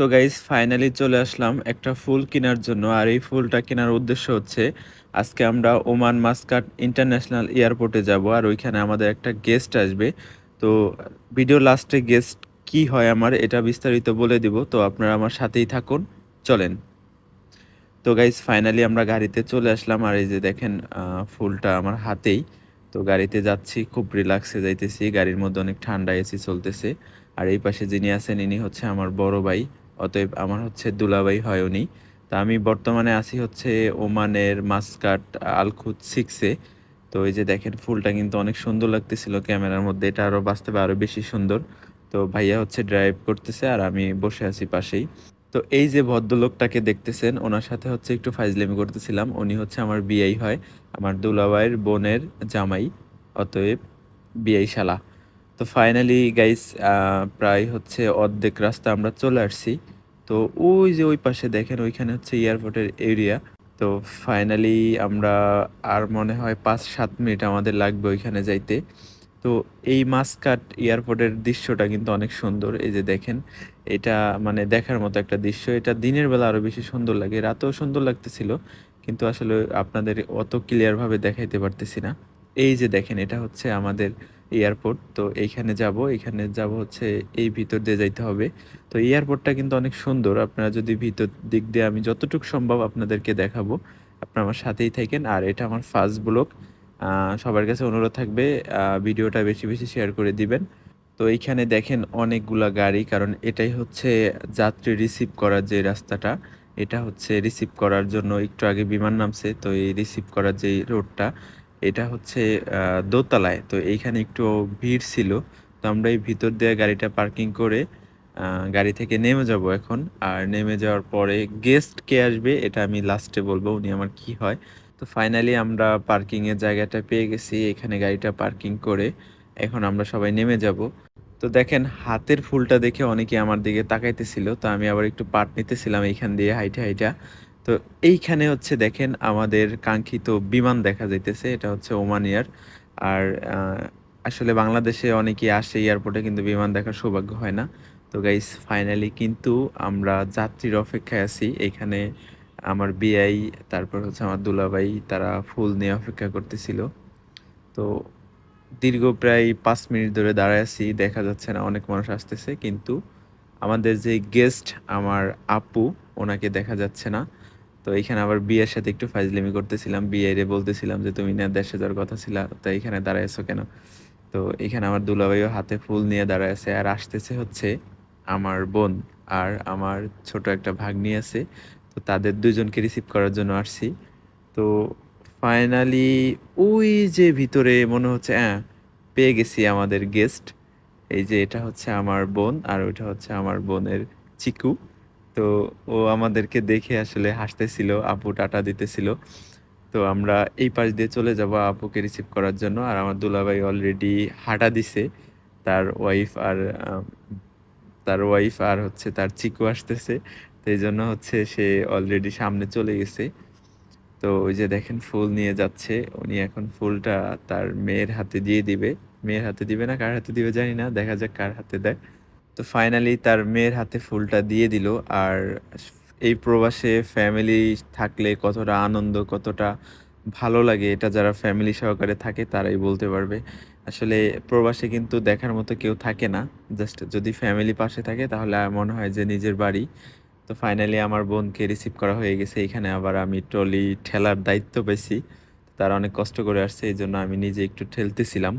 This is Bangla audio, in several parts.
তো গাইস ফাইনালি চলে আসলাম একটা ফুল কেনার জন্য। আর এই ফুলটা কেনার উদ্দেশ্য হচ্ছে আজকে আমরা ওমান মাস্কাট ইন্টারন্যাশনাল এয়ারপোর্টে যাব, আর ওইখানে আমাদের একটা গেস্ট আসবে। তো ভিডিও লাস্টে গেস্ট কি হয় আমার এটা বিস্তারিত বলে দিব, তো আপনারা আমার সাথেই থাকুন। চলেন। তো গাইস ফাইনালি আমরা গাড়িতে চলে আসলাম, আর এই যে দেখেন ফুলটা আমার হাতেই। তো গাড়িতে যাচ্ছি, খুব রিল্যাক্সে যাইতেছি, গাড়ির মধ্যে অনেক ঠান্ডা, এসি চলতেছে। আর এই পাশে যিনি আছেন ইনি হচ্ছে আমার বড় ভাই, অতএব আমার হচ্ছে দুলাভাই হয় উনি। তা আমি বর্তমানে আছি হচ্ছে ওমানের মাস্কাট আলখুদ 6-এ। তো এই যে দেখেন ফুলটা কিন্তু অনেক সুন্দর লাগতেছিল ক্যামেরার মধ্যে, এটা আরও বাস্তবে আরও বেশি সুন্দর। তো ভাইয়া হচ্ছে ড্রাইভ করতেছে আর আমি বসে আছি পাশেই। তো এই যে ভদ্রলোকটাকে দেখতেছেন, ওনার সাথে হচ্ছে একটু ফাইজলামি করতেছিলাম। উনি হচ্ছে আমার বিয়াই হয়, আমার দুলাভাইয়ের বোনের জামাই, অতএব বিয়াই শালা। তো ফাইনালি গাইস প্রায় হচ্ছে অর্ধেক রাস্তা আমরা চলে আসছি। তো ওই যে ওই পাশে দেখেন ওইখানে হচ্ছে এয়ারপোর্টের এরিয়া। তো ফাইনালি আমরা আর মনে হয় 5-7 মিনিট আমাদের লাগবে ওইখানে যাইতে। তো এই মাস্কাট এয়ারপোর্টের দৃশ্যটা কিন্তু অনেক সুন্দর, এই যে দেখেন। এটা মানে দেখার মতো একটা দৃশ্য, এটা দিনের বেলা আরো বেশি সুন্দর লাগে, রাতেও সুন্দর লাগতেছিল, কিন্তু আসলে আপনাদের অত ক্লিয়ার ভাবে দেখাইতে পারতেছি না। এই যে দেখেন এটা হচ্ছে আমাদের এয়ারপোর্ট। তো এখানে যাব হচ্ছে এই ভিতর দিয়ে যাইতে হবে। তো এয়ারপোর্টটা কিন্তু অনেক সুন্দর, আপনারা যদি ভিতর দিক দিয়ে আমি যতটুকু সম্ভব আপনাদেরকে দেখাবো, আপনারা আমার সাথেই থাকেন। আর এটা আমার ফার্স্ট ব্লগ, সবার কাছে অনুরোধ থাকবে ভিডিওটা বেশি বেশি শেয়ার করে দিবেন। তো এইখানে দেখেন অনেকগুলা গাড়ি, কারণ এটাই হচ্ছে যাত্রী রিসিভ করার যে রাস্তাটা। এটা হচ্ছে রিসিভ করার জন্য একটু আগে বিমান নামছে, তো এই রিসিভ করার যে রোডটা, এটা হচ্ছে দোতলায়। তো এইখানে একটু ভিড় ছিল, তো আমরা এই ভিতর দিয়ে গাড়িটা পার্কিং করে গাড়ি থেকে নেমে যাব এখন। আর নেমে যাওয়ার পরে গেস্ট কে আসবে এটা আমি লাস্টে বলবো, উনি আমার কি হয়। তো ফাইনালি আমরা পার্কিংয়ের জায়গাটা পেয়ে গেছি, এখানে গাড়িটা পার্কিং করে এখন আমরা সবাই নেমে যাব। তো দেখেন হাতের ফুলটা দেখে অনেকে আমার দিকে তাকাইতেছিল, তো আমি আবার একটু পাট নিতেছিলাম এইখান দিয়ে হাইটা হাইটা। তো এইখানে হচ্ছে দেখেন আমাদের কাঙ্ক্ষিত বিমান দেখা যাইতেছে, এটা হচ্ছে ওমান এয়ার। আর আসলে বাংলাদেশে অনেকেই আসে এয়ারপোর্টে, কিন্তু বিমান দেখার সৌভাগ্য হয় না। তো গাইস ফাইনালি কিন্তু আমরা যাত্রীর অপেক্ষায় আছি এইখানে। আমার বিআই, তারপর হচ্ছে আমার দুলাভাই, তারা ফুল নিয়ে অপেক্ষা করতেছিল। তো দীর্ঘ প্রায় 5 মিনিট ধরে দাঁড়ায় আছি, দেখা যাচ্ছে না অনেক মানুষ আসতেছে, কিন্তু আমাদের যে গেস্ট আমার আপু, ওনাকে দেখা যাচ্ছে না। তো এখানে আবার বিয়ের সাথে একটু ফাইজলামি করতেছিলাম, বিয়েরে বলতেছিলাম যে তুমি না দেশে যাওয়ার কথা ছিল, তো এখানে দাঁড়ায় আছো কেন। তো এখানে আমার দুলাভাইও হাতে ফুল নিয়ে দাঁড়ায় আছে, আর আসতেছে হচ্ছে আমার বোন আর আমার ছোট একটা ভাগ্নি আছে। তো তাদের দুজনকে রিসিভ করার জন্য আসছি। তো ফাইনালি ওই যে ভিতরে মনে হচ্ছে পেয়ে গেছি আমাদের গেস্ট। এই যে এটা হচ্ছে আমার বোন, আর ওইটা হচ্ছে আমার বোনের চিকু। তো ও আমাদেরকে দেখে আসলে হাসতেছিল, আপু টাটা দিতেছিল। তো আমরা এই পাশ দিয়ে চলে যাব আপুকে রিসিভ করার জন্য, আর আমার দুলাভাই অলরেডি হাঁটা দিছে। তার ওয়াইফ আর আম, তার ওয়াইফ আর হচ্ছে তার চিকু আসতেছে। তো এই জন্য হচ্ছে সে অলরেডি সামনে চলে গেছে। তো ওই যে দেখেন ফুল নিয়ে যাচ্ছে উনি, এখন ফুলটা তার মেয়ের হাতে দিয়ে দিবে। মেয়ের হাতে দিবে না কার হাতে দিবে জানি না, দেখা যাক কার হাতে দেয়। তো ফাইনালি তার মেয়ের হাতে ফুলটা দিয়ে দিল। আর এই প্রবাসে ফ্যামিলি থাকলে কতটা আনন্দ, কতটা ভালো লাগে, এটা যারা ফ্যামিলি সহকারে থাকে তারাই বলতে পারবে। আসলে প্রবাসে কিন্তু দেখার মতো কেউ থাকে না, জাস্ট যদি ফ্যামিলি পাশে থাকে তাহলে মনে হয় যে নিজের বাড়ি। তো ফাইনালি আমার বোনকে রিসিভ করা হয়ে গেছে, এখানে আবার আমি ট্রলি ঠেলার দায়িত্ব পেয়েছি। তারা অনেক কষ্ট করে আসছে, এই জন্য আমি নিজে একটু ঠেলতেছিলাম।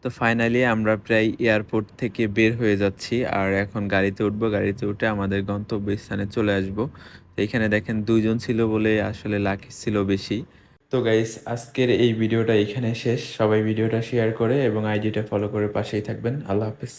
তো ফাইনালি আমরা প্রায় এয়ারপোর্ট থেকে বের হয়ে যাচ্ছি, আর এখন গাড়িতে উঠবো, গাড়িতে উঠে আমাদের গন্তব্যস্থানে চলে আসব। তো এখানে দেখেন দুইজন ছিল বলে আসলে লাকি ছিল বেশি। তো গাইস আজকের এই ভিডিওটা এখানে শেষ, সবাই ভিডিওটা শেয়ার করে এবং আইডিটা ফলো করে পাশেই থাকবেন। আল্লাহ হাফেজ।